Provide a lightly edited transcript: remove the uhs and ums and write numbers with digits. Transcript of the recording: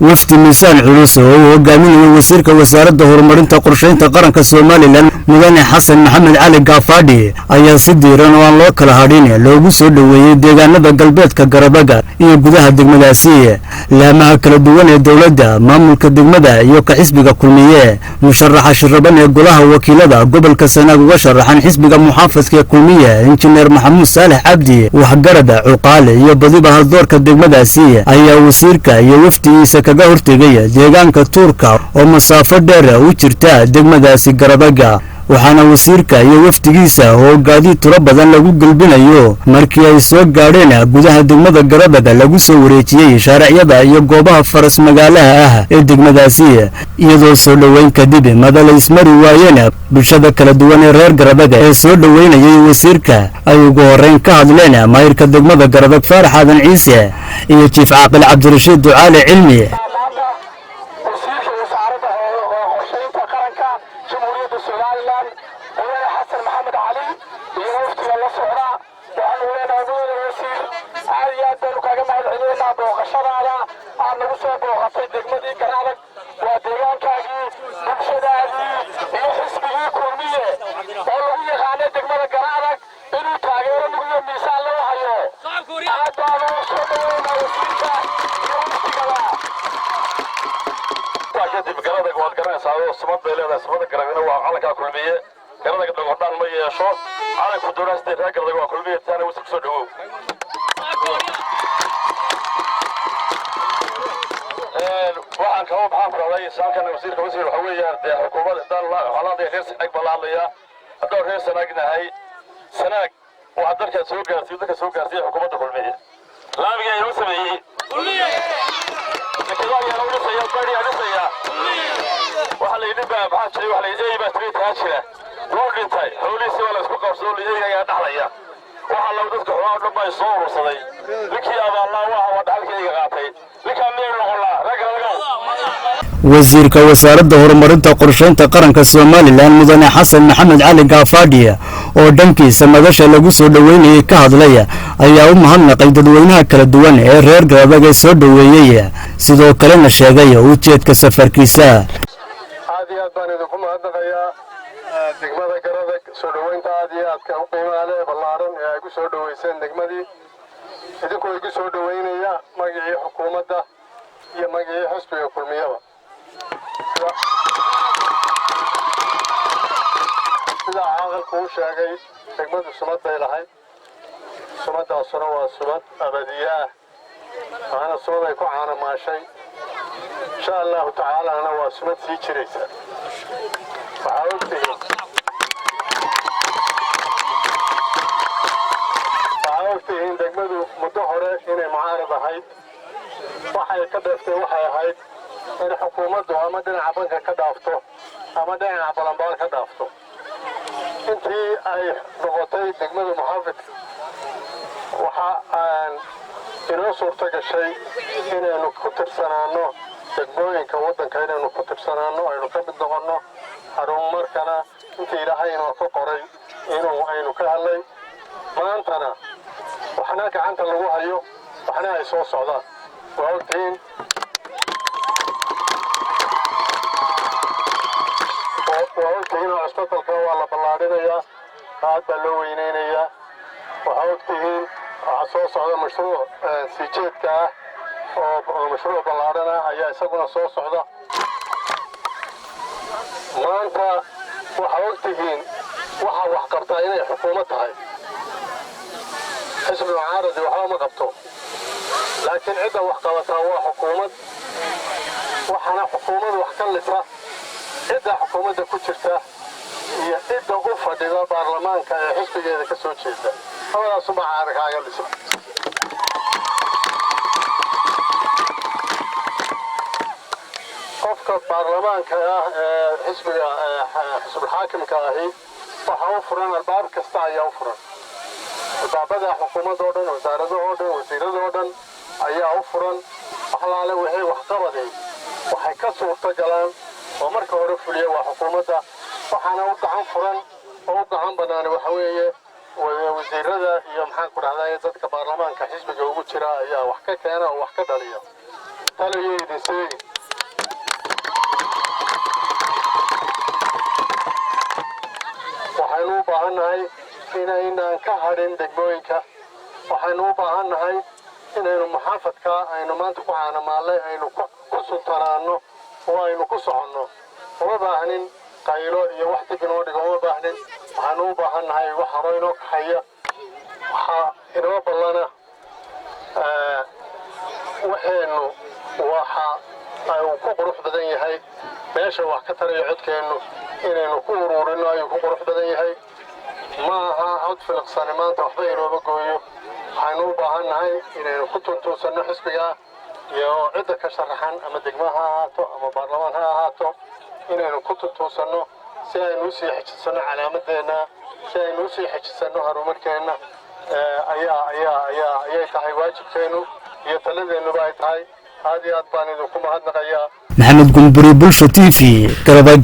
wafdi miisaan culus oo uu hogaaminayo wasiirka wasaaradda horumarinta qorshaynta qaranka Soomaaliland mudane Xasan Maxamed Cali Gaafadhi ayaa si diiran oo aan loo kala hadhin loogu soo dhaweeyay deegaanada galbeedka Garadaga iyo gudaha degmadaasi laamaha kala duwan ee dawladda maamulka degmada iyo ka xisbiga kulmiye musharaxa shirraban ee golaha wakiilada gobolka Sanaag uga sharaxan xisbiga muxaafadka kulmiye injineer Maxamuud Saalax Cabdi waxgarada cuqaale iyo badiba haldoorka degmadaasi ayaa wasiirka iyo wafdigiisa kaga hortegay deegaanka Tuurka oo masaafo dheer u jirta degmadaasi Garadaga waxaana wasiirka iyo wafdigiisa oo gaadiid tiro badan lagu galbinayo markii ay soo gaadheen gudaha degmada Garadaga lagu soo wareejiyay sharacyada iyo goobaha faras magaalaha ah ee degmadaasi iyadoo soo dhaweyn kadib madal ismari waayeen bulshada kala duwan ee reer Garadaga ee soo dhaweynayay wasiirka ay ugu horeyn ka hadleen maayirka degmada Garadaga Faarax Aadan Ciise iyo Chief Caaqil Cabdirashiid Ducaale Cilmi حسن محمد علي يوفتي الله صعدا وحنا وين أقول الوزير عالية دلوك أجمع العلينا بوقشنا على أنا وصل بوقتي دقمدي كنالك وديان كاجي بمشدا علي يحس بيه كرمية والله هي خانة دقمدي كنالك إنه تغير نقول مثال له هيو هذا أنا وصل وين وزيرك يوفتي كلا واجد بقرادك والقرن ساوي سمط بيلنا سمط كرمينا وعلى كرمية Garadaga dhaqan ma yeesho aan ku dooraystay Garadaga waa kulmiye taana wuu soo dhawo waxaan ka waxaan faraday saankan wasiirka waxa weeyaan xukuumadda dal xalaada reer Sanaag balaadaya hadoo reer Sanaagnahay Sanaag waxa dalka soo gaarsiiyay xukuumadda kulmiye laamiga ay u sameeyay kulmiye dadka yaa u dhisay bari alisaya waxa la yidhi baa waxa jiray waxa la yidhi baa tiri taashira روحتي حولي سوى لسه قصور لي يا دحليا وحلا ودك حوار دبا يصور وصدي لك يا الله وها ودحلك يا قاطي لك امير الله رجل wasiirka wasaaradda horumarinta qorshaynta qaranka Soomaaliland mudane Xasan Maxamed Cali Gaafadhi oo dhankiisa madasha lagu soo dhaweynayay ka hadlaya ayaa u mahadnaqay dadweynaha kala duwan ee reer Garadaga soo dhaweeyay sidoo kalena sheegay ujeedka safarkiisa degmada Garadaga soo dhaweynta aad iyo aad ka qiimaha leh ballaaran ee ay ku soo dhaweyseen degmadii idinkoo igu soo dhaweynaya magacii xukuumadda iyo magacii xisbiga kulmiyada sida caaqilku uu sheegay degmadu sumad bay lahayd sumadaasuna waa sumad abadiya ah ana sumad ay ku caanamaashay insha allahu tacaala waa sumad sii jiraysa waxay degmadu muddo hore inay mucaarad ahayd waxay ka dheeftay waxay ahayd in xukuumaddu ama dhinaca banka ka dhaafto ama dhinaca balanbaal ka dhaafto intii ay noqotay degmadu muxaafidka waxa aan inoo suurto gashay inaynu ku tirsanaano degmooyinka waddanka inaynu ku tirsanaano aynu ka mid noqonno horumarkana intii ilaahay inoo ka qoray inuu aynu ka hadlay maantana waxna gacanta lagu hayo waxna ay soo socdaan waa ogtiin cusbitaalka waa la ballaadhinayaa aad baa loo weyneynayaa waxaa ogtihiin waxaa soo socda mashruuc sii jeedka ah oo mashruuc ballaadhana ayaa isaguna soo socda maanta waxaa ogtihiin waxaa wax qabtaa inay xukuumad tahay حزب المعارض وحامة قبطه لكن عدة وحقبتها هو حكومة وحنا حكومة وحكلتها عدة حكومة كتشرتها هي عدة غرفة لذا برلمان كحزب جيدة كسوة جيدة هذا سمع عارك عقل اسمه قفك برلمان حزب الحاكم كاهي وحوفرنا الباب كستا يوفرنا البابada xukuumadda oo dhan wasaaradda oo dhan wasiirada oo dhan ayaa u furan waxlaale wixii wax qabaday waxay ka suurta galaan oo marka hore fuliya waa xukuumadda waxaana u gacan furan oo u gacan banaan waxa weeye wasiirada iyo maxaan ku dhahdaa dadka baarlamaanka xisbiga ugu jira ayaa wax ka keena oo wax ka dhaliya taliyeedii nahay inaynaan ka hadhin degmooyinka waxaynu u baahan nahay inaynu maxaafadka aynu maanta ku caanamaalay aynu ku sultanaanno oo aynu ku soconno uma baahnin qaylo iyo wax dib inoo dhigo uma baahnin waxaanu u baahan nahay wax haro inoo kaxaya waxaa inoo ballana waxeennu waxa ayuu ku qurux badan yahay meesha wax ka tarayo codkeennu inaynu ku uruurino ayuu ku qurux badan yahay ma aha cod filiqsani maanta waxba inooba gooyo waxaynu u baahan nahay inaynu ku tuntuusanno xisbiga iyo cidda ka sharaxan ama degmo ha ahaato ama baarlamaan ha ahaato inaynu ku tuntuusanno si aynu usii xejisanno calaamadeenna si aynu usii xejisanno horumarkeenna ayay tahay waajibkeennu iyo taladeennuba ay tahay aad iyo aad baan idinku mahadnaqayaa maxamed gumburi bulsho TV garabag